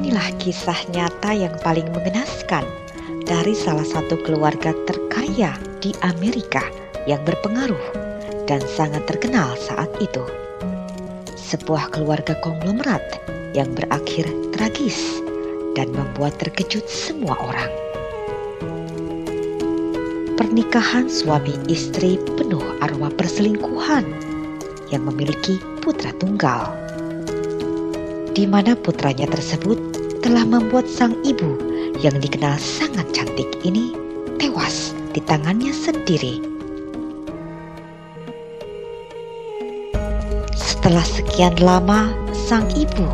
Inilah kisah nyata yang paling mengenaskan dari salah satu keluarga terkaya di Amerika yang berpengaruh dan sangat terkenal saat itu. Sebuah keluarga konglomerat yang berakhir tragis dan membuat terkejut semua orang. Pernikahan suami istri penuh arwah perselingkuhan yang memiliki putra tunggal, di mana putranya tersebut telah membuat sang ibu yang dikenal sangat cantik ini tewas di tangannya sendiri. Setelah sekian lama, sang ibu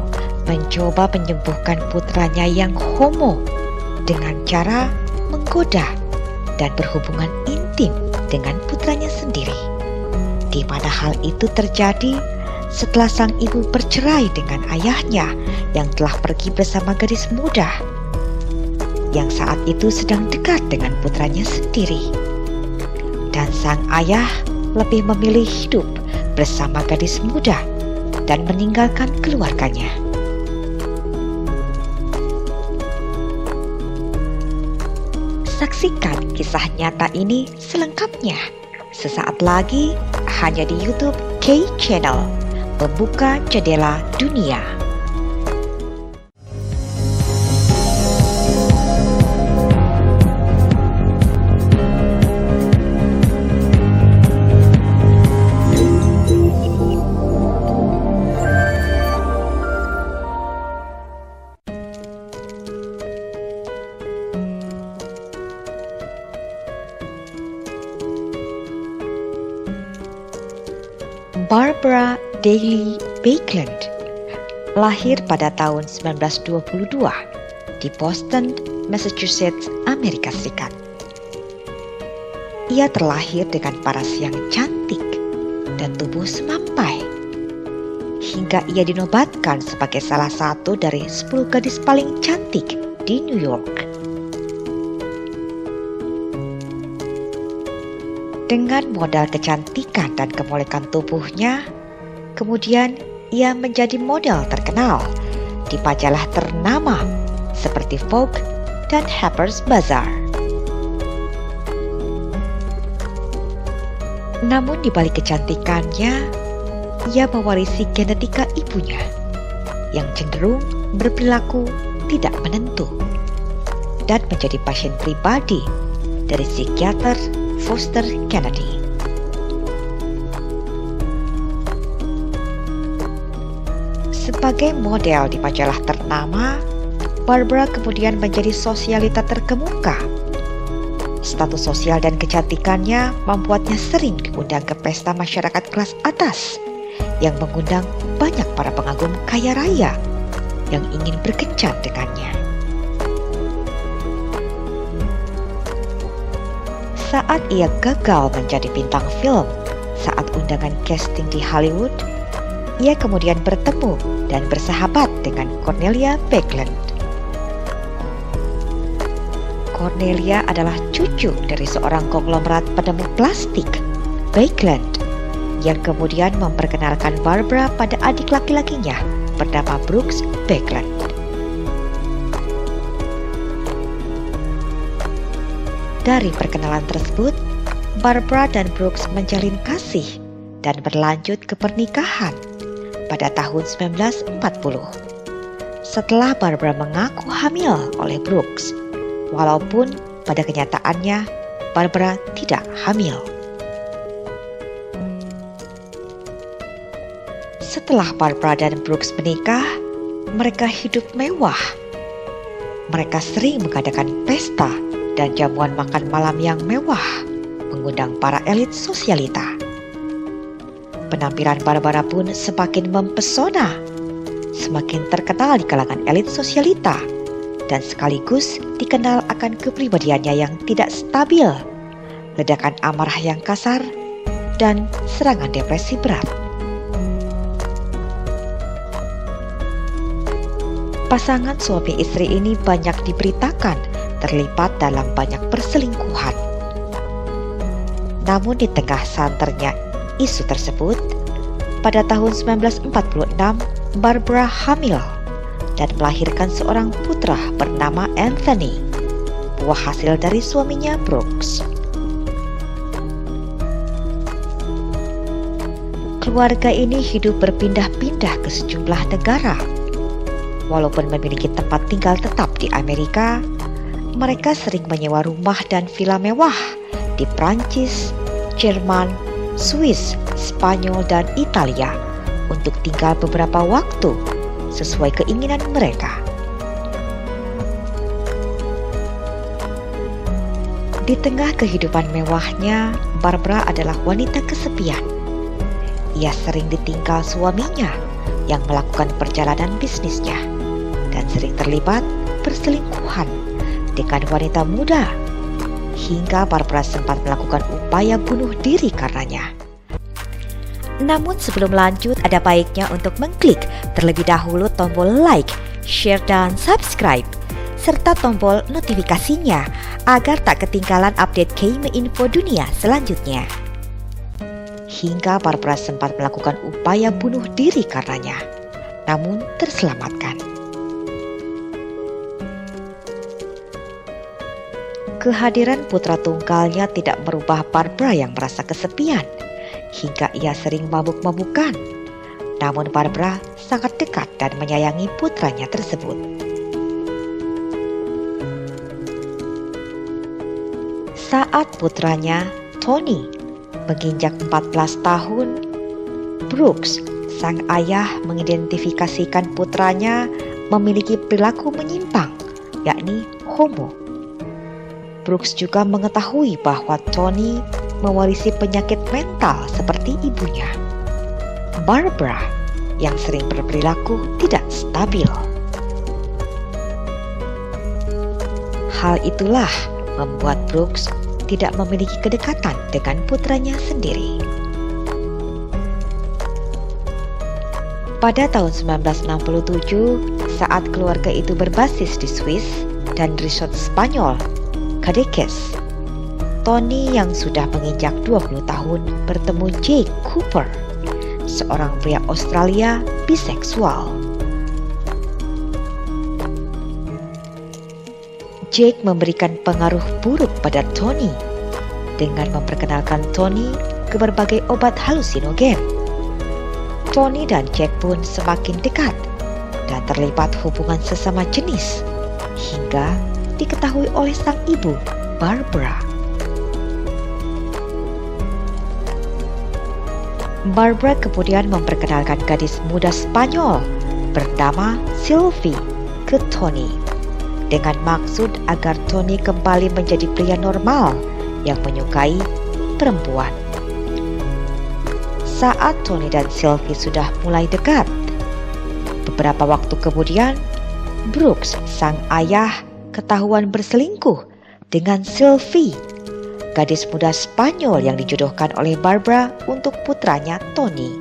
mencoba menyembuhkan putranya yang homo dengan cara menggoda dan berhubungan intim dengan putranya sendiri, di mana hal itu terjadi setelah sang ibu bercerai dengan ayahnya yang telah pergi bersama gadis muda yang saat itu sedang dekat dengan putranya sendiri. Dan sang ayah lebih memilih hidup bersama gadis muda dan meninggalkan keluarganya. Saksikan kisah nyata ini selengkapnya sesaat lagi hanya di YouTube K Channel, membuka jendela dunia. Barbara Dailey Baekeland lahir pada tahun 1922 di Boston, Massachusetts, Amerika Serikat. Ia terlahir dengan paras yang cantik dan tubuh semampai, hingga ia dinobatkan sebagai salah satu dari 10 gadis paling cantik di New York. Dengan modal kecantikan dan kemolekan tubuhnya, kemudian ia menjadi model terkenal di majalah ternama seperti Vogue dan Harper's Bazaar. Namun di balik kecantikannya, ia mewarisi genetika ibunya yang cenderung berperilaku tidak menentu dan menjadi pasien pribadi dari psikiater Foster Kennedy. Sebagai model di majalah ternama, Barbara kemudian menjadi sosialita terkemuka. Status sosial dan kecantikannya membuatnya sering diundang ke pesta masyarakat kelas atas yang mengundang banyak para pengagum kaya raya yang ingin berkencan dengannya. Saat ia gagal menjadi bintang film saat undangan casting di Hollywood, ia kemudian bertemu dan bersahabat dengan Cornelia Baekeland. Cornelia adalah cucu dari seorang konglomerat penemu plastik, Baekeland, yang kemudian memperkenalkan Barbara pada adik laki-lakinya bernama Brooks Baekeland. Dari perkenalan tersebut, Barbara dan Brooks menjalin kasih dan berlanjut ke pernikahan pada tahun 1940. Setelah Barbara mengaku hamil oleh Brooks, walaupun pada kenyataannya Barbara tidak hamil. Setelah Barbara dan Brooks menikah, mereka hidup mewah. Mereka sering mengadakan pesta dan jamuan makan malam yang mewah, mengundang para elit sosialita. Penampilan Barbara pun semakin mempesona, semakin terkenal di kalangan elit sosialita, dan sekaligus dikenal akan kepribadiannya yang tidak stabil, ledakan amarah yang kasar, dan serangan depresi berat. Pasangan suami istri ini banyak diberitakan terlibat dalam banyak perselingkuhan. Namun di tengah santernya isu tersebut, pada tahun 1946 Barbara hamil dan melahirkan seorang putra bernama Anthony, buah hasil dari suaminya Brooks. Keluarga ini hidup berpindah-pindah ke sejumlah negara. Walaupun memiliki tempat tinggal tetap di Amerika, mereka sering menyewa rumah dan villa mewah di Prancis, Jerman, Swiss, Spanyol, dan Italia untuk tinggal beberapa waktu sesuai keinginan mereka. Di tengah kehidupan mewahnya, Barbara adalah wanita kesepian. Ia sering ditinggal suaminya yang melakukan perjalanan bisnisnya dan sering terlibat perselingkuhan dengan wanita muda, hingga Barbara sempat melakukan upaya bunuh diri karenanya. Namun sebelum lanjut, ada baiknya untuk mengklik terlebih dahulu tombol like, share, dan subscribe, serta tombol notifikasinya agar tak ketinggalan update KM Info dunia selanjutnya. Hingga Barbara sempat melakukan upaya bunuh diri karenanya, namun terselamatkan. Kehadiran putra tunggalnya tidak merubah Barbara yang merasa kesepian, hingga ia sering mabuk-mabukan. Namun Barbara sangat dekat dan menyayangi putranya tersebut. Saat putranya, Tony, menginjak 14 tahun, Brooks, sang ayah, mengidentifikasikan putranya memiliki perilaku menyimpang, yakni homo. Brooks juga mengetahui bahwa Tony mewarisi penyakit mental seperti ibunya, Barbara, yang sering berperilaku tidak stabil. Hal itulah membuat Brooks tidak memiliki kedekatan dengan putranya sendiri. Pada tahun 1967, saat keluarga itu berbasis di Swiss dan resort Spanyol, Cadiz, Tony yang sudah menginjak 20 tahun bertemu Jake Cooper, seorang pria Australia biseksual. Jake memberikan pengaruh buruk pada Tony dengan memperkenalkan Tony ke berbagai obat halusinogen. Tony dan Jake pun semakin dekat dan terlibat hubungan sesama jenis hingga diketahui oleh sang ibu, Barbara. Barbara kemudian memperkenalkan gadis muda Spanyol bernama Sylvie ke Tony, dengan maksud agar Tony kembali menjadi pria normal yang menyukai perempuan. Saat Tony dan Sylvie sudah mulai dekat, beberapa waktu kemudian, Brooks, sang ayah, ketahuan berselingkuh dengan Sylvie, gadis muda Spanyol yang dijodohkan oleh Barbara untuk putranya Tony.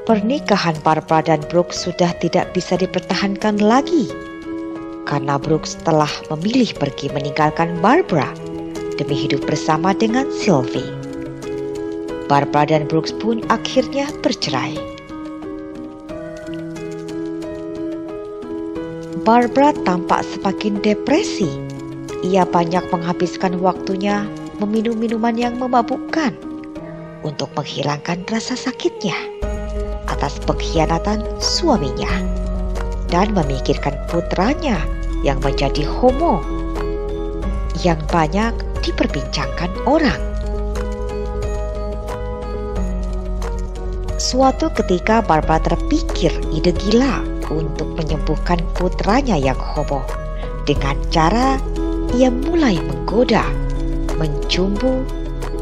Pernikahan Barbara dan Brooks sudah tidak bisa dipertahankan lagi karena Brooks telah memilih pergi meninggalkan Barbara demi hidup bersama dengan Sylvie. Barbara dan Brooks pun akhirnya bercerai. Barbara tampak semakin depresi. Ia banyak menghabiskan waktunya meminum minuman yang memabukkan untuk menghilangkan rasa sakitnya atas pengkhianatan suaminya dan memikirkan putranya yang menjadi homo yang banyak diperbincangkan orang. Suatu ketika Barbara terpikir ide gila untuk menyembuhkan putranya yang homo dengan cara ia mulai menggoda, mencumbu,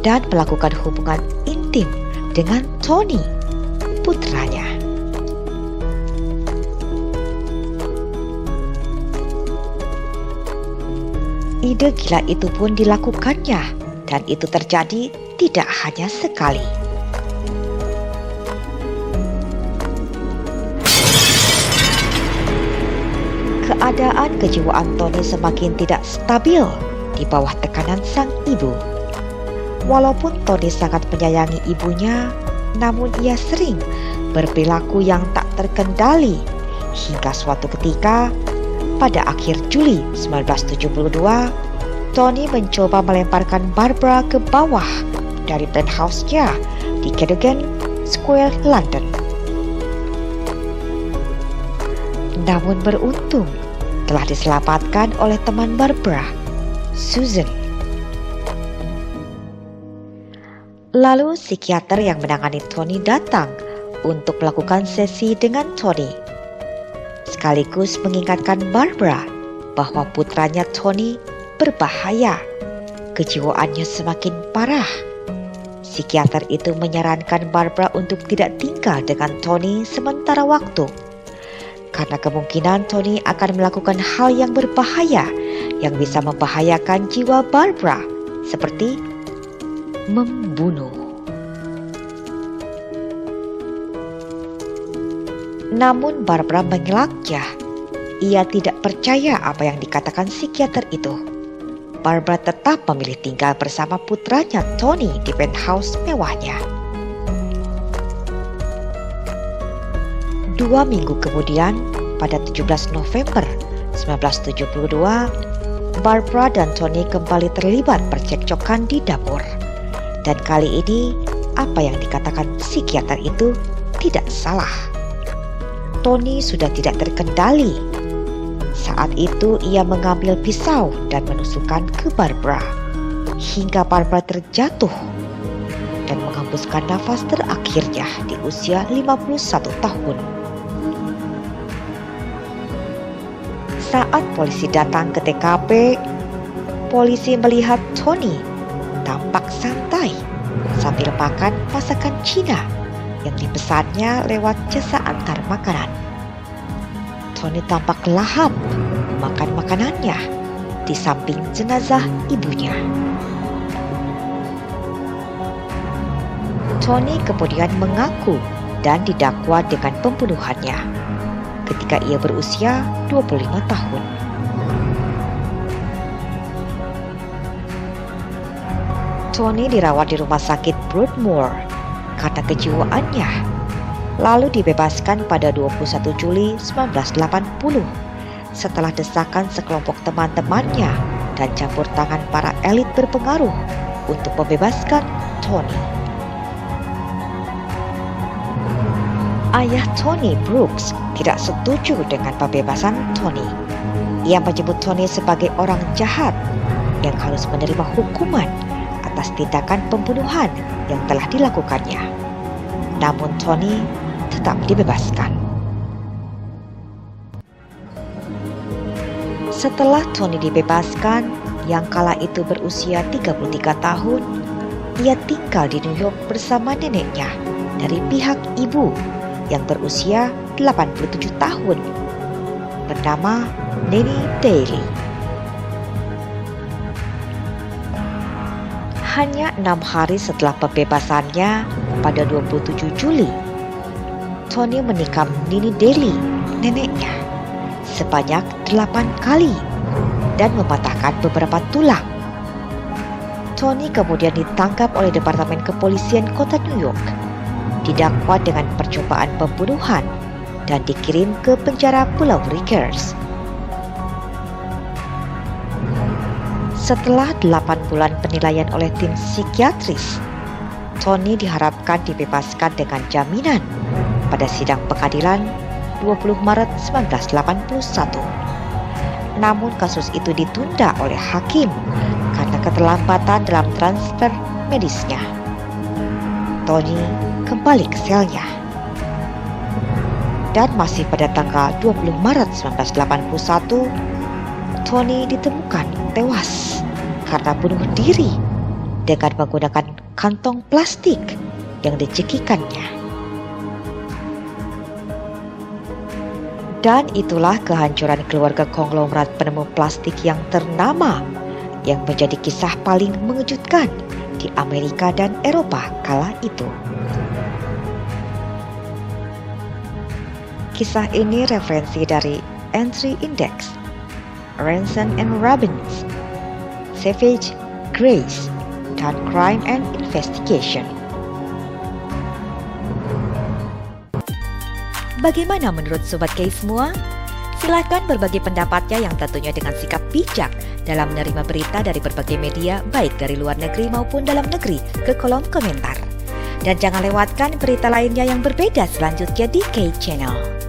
dan melakukan hubungan intim dengan Tony, putranya. Ide gila itu pun dilakukannya, dan itu terjadi tidak hanya sekali. Keadaan kejiwaan Tony semakin tidak stabil di bawah tekanan sang ibu. Walaupun Tony sangat menyayangi ibunya, namun ia sering berperilaku yang tak terkendali hingga suatu ketika pada akhir Juli 1972, Tony mencoba melemparkan Barbara ke bawah dari penthouse-nya di Cadogan Square, London. Namun beruntung telah diselamatkan oleh teman Barbara, Susan. Lalu psikiater yang menangani Tony datang untuk melakukan sesi dengan Tony, sekaligus mengingatkan Barbara bahwa putranya Tony berbahaya. Kejiwaannya semakin parah. Psikiater itu menyarankan Barbara untuk tidak tinggal dengan Tony sementara waktu, karena kemungkinan Tony akan melakukan hal yang berbahaya yang bisa membahayakan jiwa Barbara, seperti membunuh. Namun Barbara mengelaknya. Ia tidak percaya apa yang dikatakan psikiater itu. Barbara tetap memilih tinggal bersama putranya Tony di penthouse mewahnya. 2 minggu kemudian, pada 17 November 1972, Barbara dan Tony kembali terlibat percekcokan di dapur. Dan kali ini, apa yang dikatakan psikiater itu tidak salah. Tony sudah tidak terkendali. Saat itu ia mengambil pisau dan menusukkan ke Barbara, hingga Barbara terjatuh dan menghembuskan nafas terakhirnya di usia 51 tahun. Saat polisi datang ke TKP, polisi melihat Tony tampak santai sambil makan masakan Cina yang dipesannya lewat jasa antar makanan. Tony tampak lahap makan makanannya di samping jenazah ibunya. Tony kemudian mengaku dan didakwa dengan pembunuhannya ketika ia berusia 25 tahun. Tony dirawat di rumah sakit Broadmoor karena kejiwaannya, lalu dibebaskan pada 21 Juli 1980 setelah desakan sekelompok teman-temannya dan campur tangan para elit berpengaruh untuk membebaskan Tony. Ayah Tony, Brooks, tidak setuju dengan pembebasan Tony. Ia menyebut Tony sebagai orang jahat yang harus menerima hukuman atas tindakan pembunuhan yang telah dilakukannya. Namun Tony tetap dibebaskan. Setelah Tony dibebaskan, yang kala itu berusia 33 tahun, ia tinggal di New York bersama neneknya dari pihak ibu yang berusia 87 tahun, bernama Nanny Daly. Hanya 6 hari setelah pembebasannya pada 27 Juli, Tony menikam Nanny Daly, neneknya, sebanyak 8 kali dan mematahkan beberapa tulang. Tony kemudian ditangkap oleh Departemen Kepolisian Kota New York, didakwa dengan percobaan pembunuhan dan dikirim ke penjara Pulau Rikers. Setelah 8 bulan penilaian oleh tim psikiatris, Tony diharapkan dibebaskan dengan jaminan pada sidang pengadilan 20 Maret 1981. Namun kasus itu ditunda oleh hakim karena keterlambatan dalam transfer medisnya. Tony kembali ke selnya. Dan masih pada tanggal 20 Maret 1981, Tony ditemukan tewas karena bunuh diri dengan menggunakan kantong plastik yang dicekikannya. Dan itulah kehancuran keluarga konglomerat penemu plastik yang ternama, yang menjadi kisah paling mengejutkan di Amerika dan Eropa kala itu. Kisah ini referensi dari Entry Index, Ranson and Robbins, Savage Grace, Pemberitaan Crime and Investigation. Bagaimana menurut Sobat Kay semua? Silahkan berbagi pendapatnya yang tentunya dengan sikap bijak dalam menerima berita dari berbagai media, baik dari luar negeri maupun dalam negeri, ke kolom komentar. Dan jangan lewatkan berita lainnya yang berbeda selanjutnya di Kay Channel.